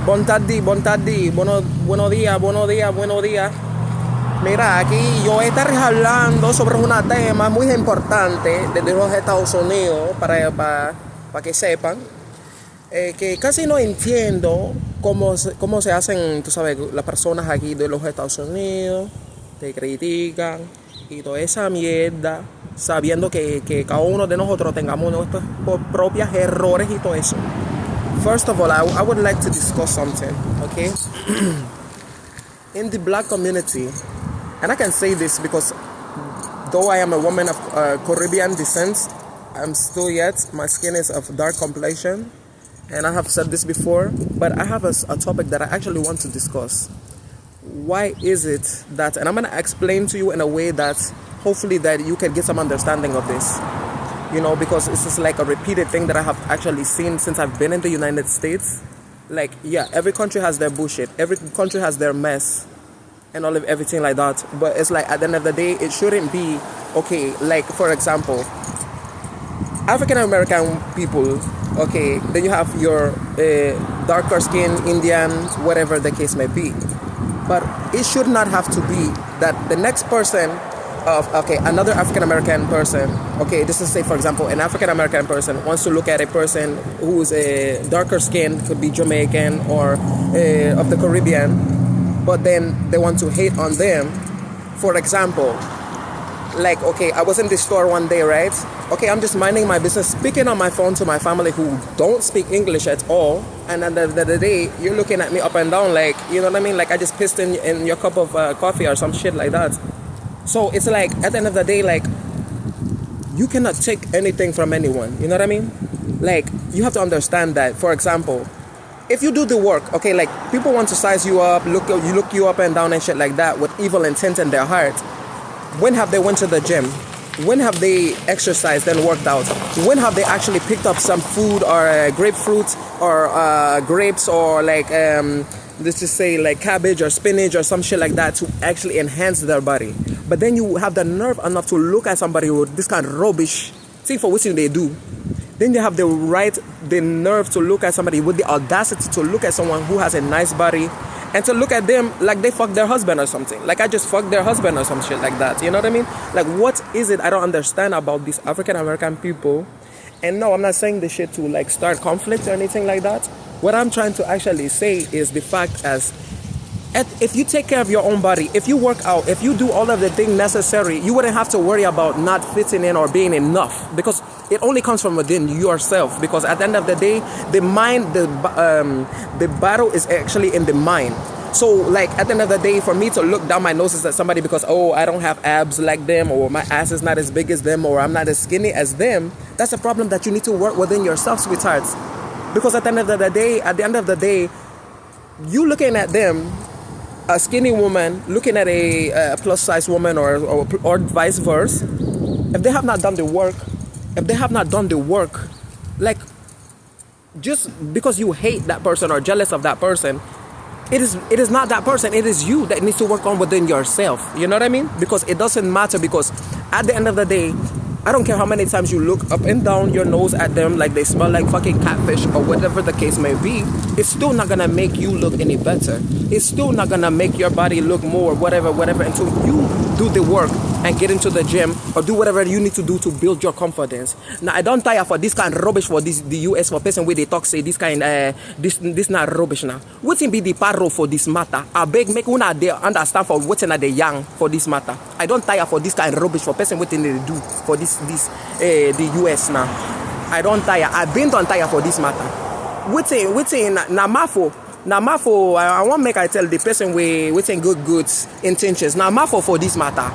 buenos días, buenos días, buenos días. Mira, aquí yo voy a estar hablando sobre un tema muy importante desde los Estados Unidos, para que sepan, que casi no entiendo cómo se hacen, tú sabes, las personas aquí de los Estados Unidos, te critican y toda esa mierda, sabiendo que cada uno de nosotros tengamos nuestros propios errores y todo eso. First of all, I would like to discuss something, okay? In the black community, and I can say this because though I am a woman of Caribbean descent, my skin is of dark complexion, and I have said this before, but I have a topic that I actually want to discuss. Why is it that, and I'm going to explain to you in a way that hopefully that you can get some understanding of this. You know, because it's just like a repeated thing that I have actually seen since I've been in the United States. Like, yeah, every country has their bullshit. Every country has their mess and all of everything like that. But it's like, at the end of the day, it shouldn't be, okay, like, for example, African American people, okay, then you have your darker skin, Indian, whatever the case may be. But it should not have to be that the next person another African American person, okay, this is, say for example, an African American person wants to look at a person who's a darker skin, could be Jamaican or of the Caribbean, but then they want to hate on them. For example, like, okay, I was in the store one day, right? Okay, I'm just minding my business, speaking on my phone to my family who don't speak English at all, and at the end of the day, you're looking at me up and down like, you know what I mean? Like I just pissed in your cup of coffee or some shit like that. So it's like, at the end of the day, like, you cannot take anything from anyone. You know what I mean? Like, you have to understand that, for example, if you do the work, okay, like, people want to size you up, look you up and down and shit like that with evil intent in their heart. When have they went to the gym? When have they exercised and worked out? When have they actually picked up some food or grapefruit or grapes or like, let's just say like cabbage or spinach or some shit like that to actually enhance their body? But then you have the nerve enough to look at somebody with this kind of rubbish thing for which they do. Then you have the nerve to look at somebody with the audacity to look at someone who has a nice body and to look at them like they fucked their husband or something. Like I just fucked their husband or some shit like that. You know what I mean? Like, what is it I don't understand about these African American people? And no, I'm not saying this shit to like start conflict or anything like that. What I'm trying to actually say is the fact as if you take care of your own body, if you work out, if you do all of the things necessary, you wouldn't have to worry about not fitting in or being enough, because it only comes from within yourself. Because at the end of the day, the mind, the battle is actually in the mind. So like at the end of the day, for me to look down my noses at somebody because, oh, I don't have abs like them, or my ass is not as big as them, or I'm not as skinny as them, that's a problem that you need to work within yourself, sweethearts. Because at the end of the day, you looking at them, a skinny woman looking at a plus size woman or vice versa, if they have not done the work, like, just because you hate that person or jealous of that person, it is not that person, it is you that needs to work on within yourself. You know what I mean? Because it doesn't matter, because at the end of the day, I don't care how many times you look up and down your nose at them like they smell like fucking catfish or whatever the case may be, it's still not gonna make you look any better. It's still not gonna make your body look more, whatever, until you do the work and get into the gym or do whatever you need to do to build your confidence. Now, I don't tire for this kind of rubbish for the US, for person where they talk say this kind this not rubbish now. What's in be the paro for this matter? I beg make una they understand for what's in the young for this matter. I don't tire for this kind of rubbish for person what they do for the US now. I don't tire. I've been done tire for this matter. What's in Namafo, I want make I tell the person we waiting good intentions. Namafo for this matter.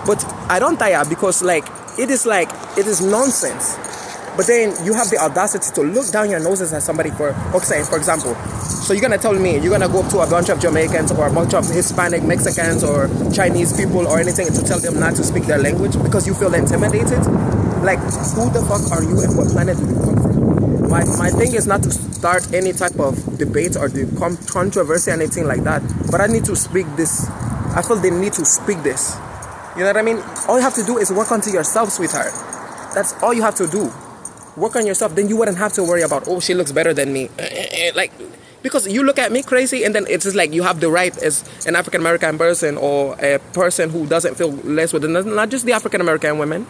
But I don't tire because it is nonsense. But then you have the audacity to look down your noses at somebody for example. So you're gonna tell me you're gonna go up to a bunch of Jamaicans or a bunch of Hispanic, Mexicans or Chinese people or anything to tell them not to speak their language because you feel intimidated? Like, who the fuck are you and what planet do you come from? My thing is not to start any type of debate or controversy or anything like that. But I need to speak this. I feel the need to speak this. You know what I mean? All you have to do is work onto yourself, sweetheart. That's all you have to do. work on yourself, then you wouldn't have to worry about, oh, she looks better than me. Like, because you look at me crazy, and then it's just like you have the right as an African American person or a person who doesn't feel less with it, not just the African American women,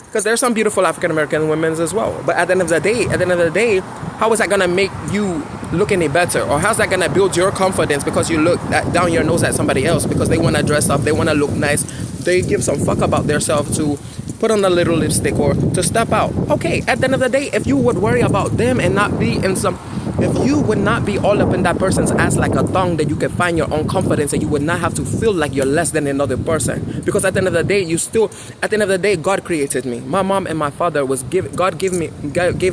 because there's some beautiful African American women as well. But at the end of the day, how is that gonna make you look any better, or how's that gonna build your confidence because you look down your nose at somebody else because they wanna dress up, they wanna look nice, they give some fuck about themselves to put on a little lipstick or to step out. Okay, at the end of the day, if you would worry about them and not be in some, if you would not be all up in that person's ass like a thong, then you can find your own confidence and you would not have to feel like you're less than another person. Because at the end of the day, at the end of the day, God created me. My mom and my father God gave me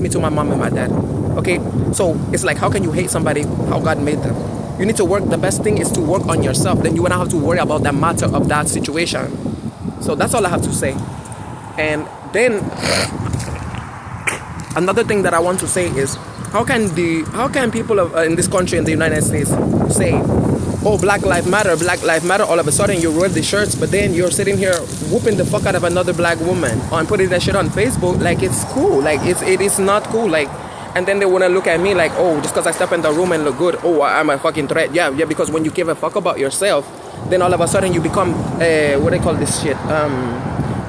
to my mom and my dad. Okay, so it's like, how can you hate somebody how God made them? You need to work. The best thing is to work on yourself. Then you won't have to worry about the matter of that situation. So that's all I have to say. And then another thing that I want to say is, how can people in this country, in the United States, say, oh, Black Lives Matter, all of a sudden you wear the shirts, but then you're sitting here whooping the fuck out of another black woman and putting that shit on Facebook like it's cool. Like it is not cool. Like, and then they want to look at me like, oh, just because I step in the room and look good, oh, I'm a fucking threat. Yeah, because when you give a fuck about yourself, then all of a sudden you become, what they call this shit?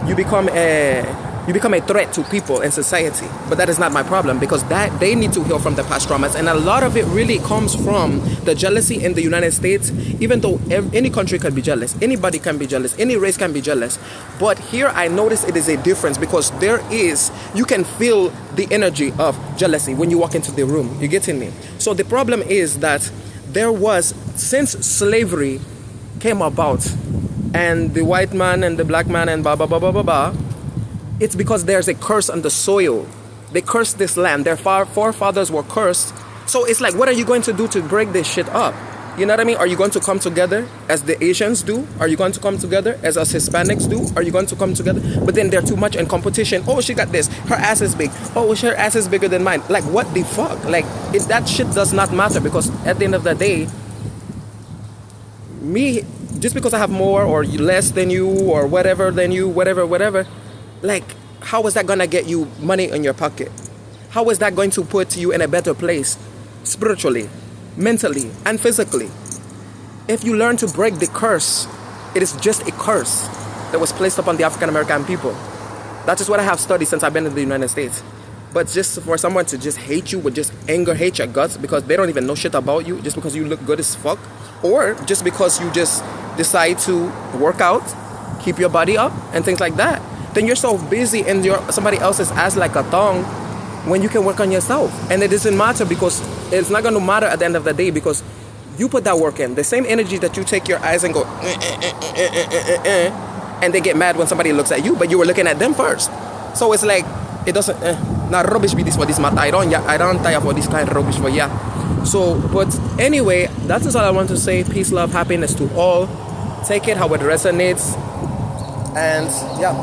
You become a threat to people in society. But that is not my problem, because that they need to heal from the past traumas. And a lot of it really comes from the jealousy in the United States, even though any country can be jealous. Anybody can be jealous. Any race can be jealous. But here I notice it is a difference, because you can feel the energy of jealousy when you walk into the room. You getting me? So the problem is that since slavery came about, and the white man and the black man and blah, blah, blah, blah, blah, blah, it's because there's a curse on the soil. They cursed this land. Their forefathers were cursed. So it's like, what are you going to do to break this shit up? You know what I mean? Are you going to come together as the Asians do? Are you going to come together as us Hispanics do? Are you going to come together? But then they're too much in competition. Oh, she got this. Her ass is big. Oh, her ass is bigger than mine. Like, what the fuck? Like, that shit does not matter, because at the end of the day, just because I have more or less than you or whatever than you, whatever, like, how is that gonna get you money in your pocket? How is that going to put you in a better place spiritually, mentally, and physically? If you learn to break the curse, it is just a curse that was placed upon the African American people. That is what I have studied since I've been in the United States. But just for someone to just hate you with just anger, hate your guts, because they don't even know shit about you, just because you look good as fuck, or just because you just decide to work out, keep your body up, and things like that, then you're so busy in somebody else's ass like a thong when you can work on yourself. And it doesn't matter, because it's not going to matter at the end of the day, because you put that work in. The same energy that you take your eyes and go, and they get mad when somebody looks at you, but you were looking at them first. So it's like, it doesn't, now rubbish be this for this matter. I don't tire for this kind of rubbish for yeah. So, but anyway, that is all I want to say. Peace, love, happiness to all. Take it how it resonates. And yeah.